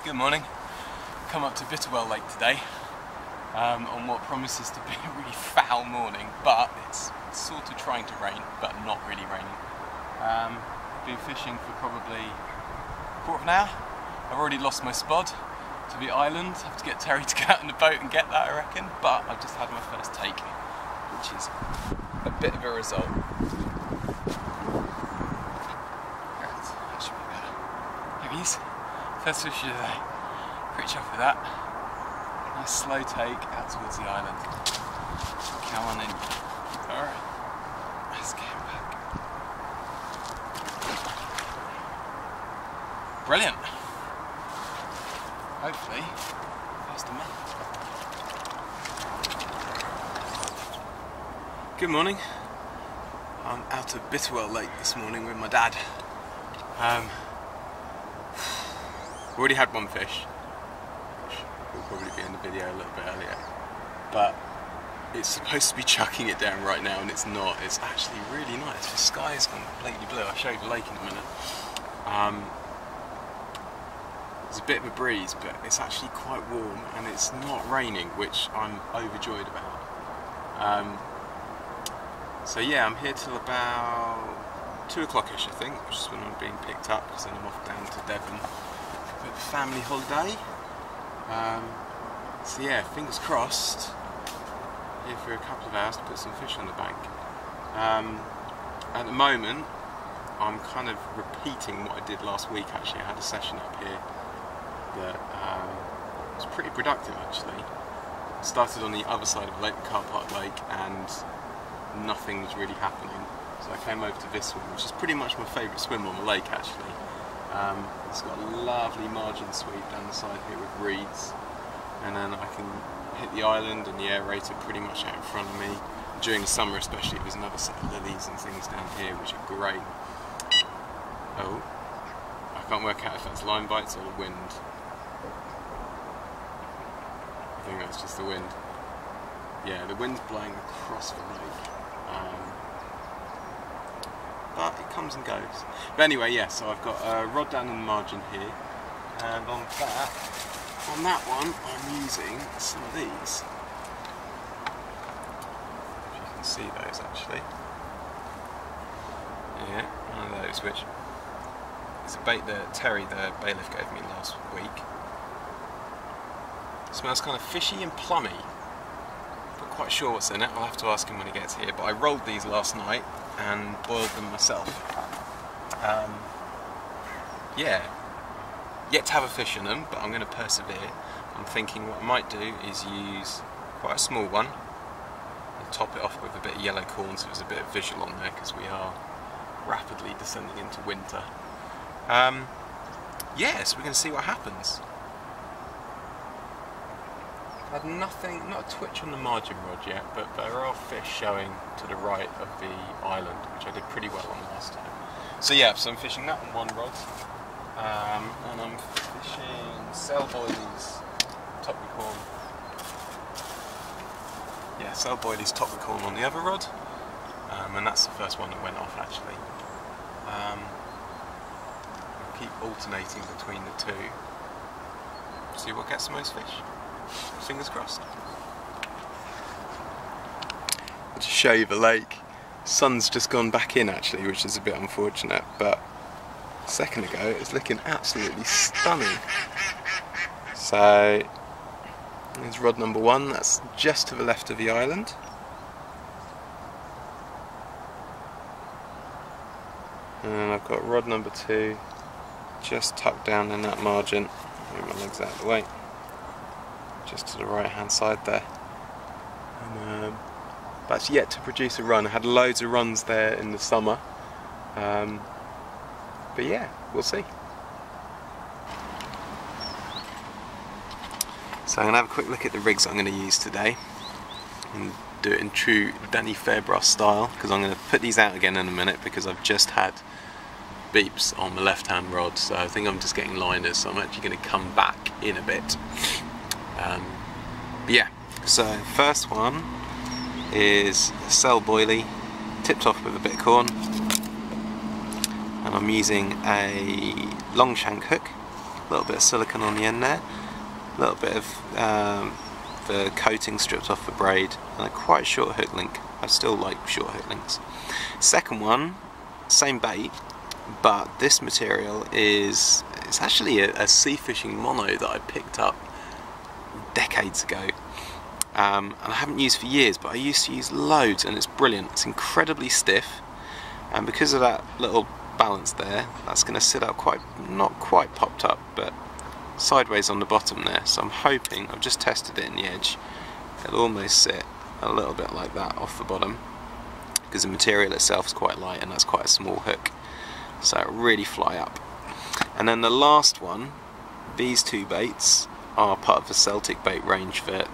Good morning. Come up to Bitterwell Lake today on what promises to be a really foul morning, but it's sort of trying to rain, but not really raining. Been fishing for probably a quarter of an hour. I've already lost my spod to the island. I have to get Terry to get out in the boat and get that, I reckon, but I've just had my first take, which is a bit of a result. That should be better. There he is. First fish of the day. Pretty chuffed with that. Nice slow take out towards the island. Come on in. Alright. Let's get him back. Brilliant. Hopefully, first of May. Good morning. I'm out of Bitterwell Lake this morning with my dad. We've already had one fish, which will probably be in the video a little bit earlier, but it's supposed to be chucking it down right now and it's not. It's actually really nice. The sky has gone completely blue. I'll show you the lake in a minute. There's a bit of a breeze, but it's actually quite warm and it's not raining, which I'm overjoyed about. So yeah, I'm here till about 2 o'clock-ish, I think, which is when I'm being picked up, because then I'm off down to Devon. Family holiday. So yeah, fingers crossed. Here for a couple of hours to put some fish on the bank. At the moment, I'm kind of repeating what I did last week. Actually, I had a session up here that was pretty productive. Actually, started on the other side of the lake, the Car Park Lake, and nothing was really happening. So I came over to this one, which is pretty much my favourite swim on the lake, actually. It's got a lovely margin sweep down the side here with reeds, and then I can hit the island and the aerator pretty much out in front of me. During the summer especially, there's another set of lilies and things down here which are great. Oh, I can't work out if that's line bites or the wind. I think that's just the wind. Yeah, the wind's blowing across the lake. But it comes and goes. But anyway, yeah, so I've got a rod down in the margin here, and on that one, I'm using some of these. If you can see those actually. Yeah, one of those, which is a bait that Terry, the bailiff, gave me last week. It smells kind of fishy and plummy. Not quite sure what's in it, I'll have to ask him when he gets here, but I rolled these last night and boiled them myself. Yeah, yet to have a fish in them, but I'm going to persevere. I'm thinking what I might do is use quite a small one and top it off with a bit of yellow corn so there's a bit of visual on there, because we are rapidly descending into winter. Yeah, so we're going to see what happens. Had nothing, not a twitch on the margin rod yet, but there are fish showing to the right of the island, which I did pretty well on last time. So yeah, so I'm fishing that on one rod, and I'm fishing cell boilies, top of corn. Yeah, cell boilies, top of corn on the other rod, and that's the first one that went off actually. I'll keep alternating between the two, see what gets the most fish. Fingers crossed. I'll just show you the lake. Sun's just gone back in actually, which is a bit unfortunate, but a second ago it was looking absolutely stunning. So there's rod number one, that's just to the left of the island. And I've got rod number two just tucked down in that margin. Move my legs out of the way. Just to the right hand side there, and that's yet to produce a run. I had loads of runs there in the summer, but yeah, we'll see. So I'm going to have a quick look at the rigs I'm going to use today and do it in true Danny Fairbrass style, because I'm going to put these out again in a minute because I've just had beeps on the left hand rod, so I think I'm just getting liners, so I'm actually going to come back in a bit. But yeah, so first one is a cell boilie tipped off with a bit of corn, and I'm using a long shank hook, little bit of silicone on the end there, a little bit of the coating stripped off the braid, and a quite short hook link. I still like short hook links. Second one, same bait, but this material it's actually a sea fishing mono that I picked up decades ago, and I haven't used for years, but I used to use loads, and it's brilliant. It's incredibly stiff, and because of that little balance there, that's going to sit out not quite popped up, but sideways on the bottom there. So I'm hoping, I've just tested it in the edge, it'll almost sit a little bit like that off the bottom, because the material itself is quite light and that's quite a small hook, so it'll really fly up. And then the last one, these two baits are part of the Celtic bait range that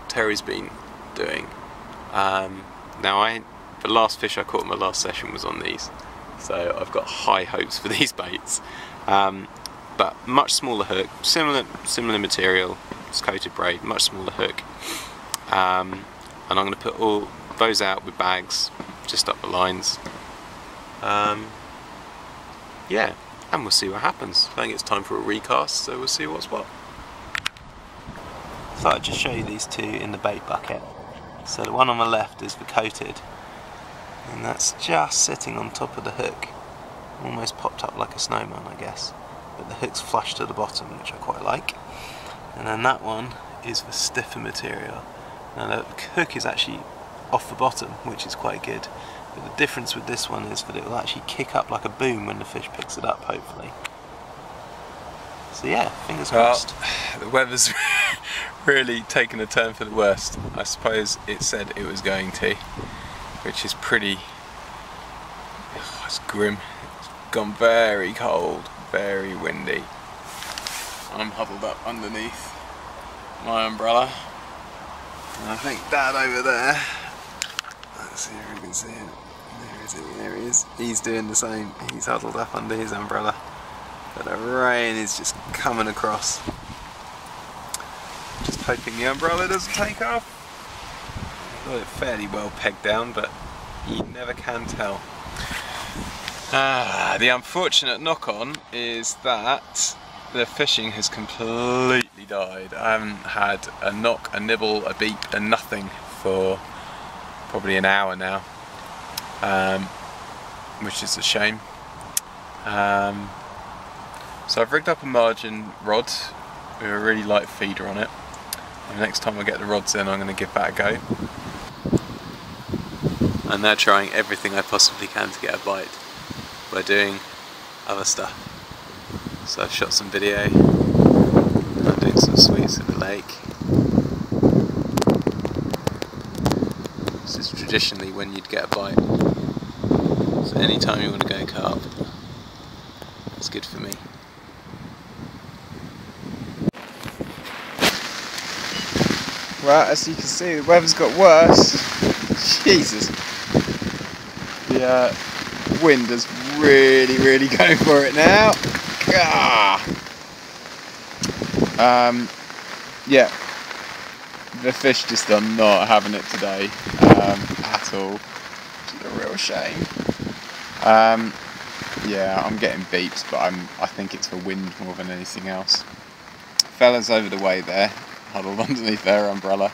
Terry's been doing. Now the last fish I caught in my last session was on these, so I've got high hopes for these baits. But much smaller hook, similar material, it's coated braid, much smaller hook, and I'm going to put all those out with bags just up the lines. Yeah, and we'll see what happens. I think it's time for a recast, so we'll see what's what. So I'll just show you these two in the bait bucket. So the one on the left is the coated, and that's just sitting on top of the hook, almost popped up like a snowman, I guess. But the hook's flush to the bottom, which I quite like. And then that one is the stiffer material. Now the hook is actually off the bottom, which is quite good. But the difference with this one is that it will actually kick up like a boom when the fish picks it up, hopefully. So yeah, fingers crossed. The weather's really taken a turn for the worst. I suppose it said it was going to, which is pretty... it's grim. It's gone very cold. Very windy. I'm huddled up underneath my umbrella, and I think Dad over there, let's see if we can see him, there he is, he's doing the same, he's huddled up under his umbrella, but the rain is just coming across. Just hoping the umbrella doesn't take off. I've got it fairly well pegged down, but you never can tell. The unfortunate knock-on is that the fishing has completely died. I haven't had a knock, a nibble, a beep, and nothing for probably an hour now, which is a shame. So I've rigged up a margin rod with a really light feeder on it, and next time I get the rods in I'm going to give that a go. I'm now trying everything I possibly can to get a bite by doing other stuff. So I've shot some video, I'm doing some sweeps at the lake. This is traditionally when you'd get a bite, so anytime you want to go carp, it's good for me. Well, as you can see, the weather's got worse. Jesus. The wind is really going for it now. Yeah, the fish just are not having it today at all, which is a real shame. Yeah, I'm getting beeps, but I think it's for wind more than anything else. Fellas over the way there, huddled underneath their umbrella,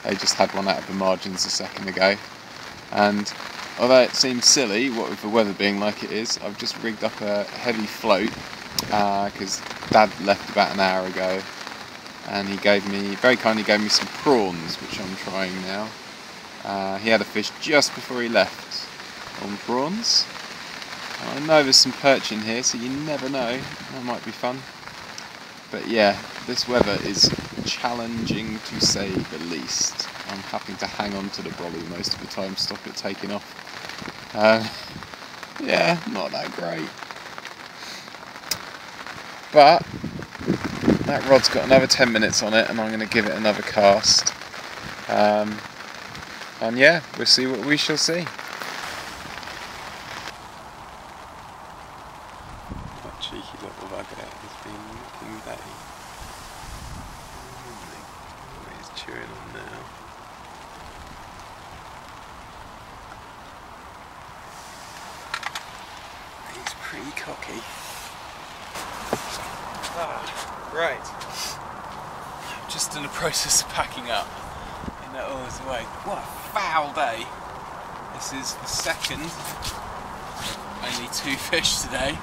they just had one out of the margins a second ago, and although it seems silly, what with the weather being like it is, I've just rigged up a heavy float because Dad left about an hour ago, and he very kindly gave me some prawns, which I'm trying now. He had a fish just before he left on prawns. I know there's some perch in here, so you never know, that might be fun. But yeah, this weather is challenging to say the least. I'm having to hang on to the brolly most of the time, stop it taking off. Yeah, not that great. But that rod's got another 10 minutes on it, and I'm going to give it another cast. And yeah, we'll see what we shall see. That cheeky little bugger has been looking batty. He's chewing on now. He's pretty cocky. Right. Just in the process of packing up. In that all is away. What a foul day. This is the second. Only 2 fish today.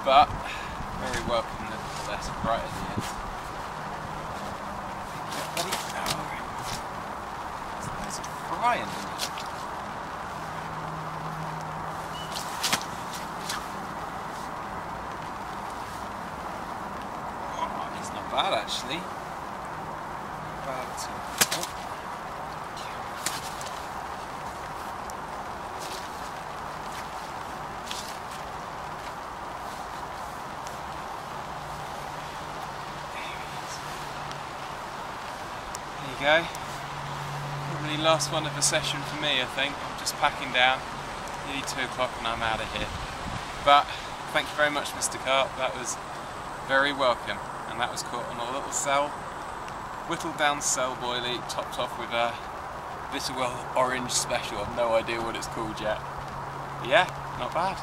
But very welcome nevertheless, right at the end. Bloody foul. There's a fry in there. Bad actually. Bad at all. Oh. There you go. Probably last one of the session for me, I think. I'm just packing down. Nearly 2 o'clock and I'm out of here. But thank you very much, Mr. Carp. That was very welcome. And that was caught on a little cell, whittled down cell boilie, topped off with a Bitterwell Orange Special. I've no idea what it's called yet. But yeah, not bad.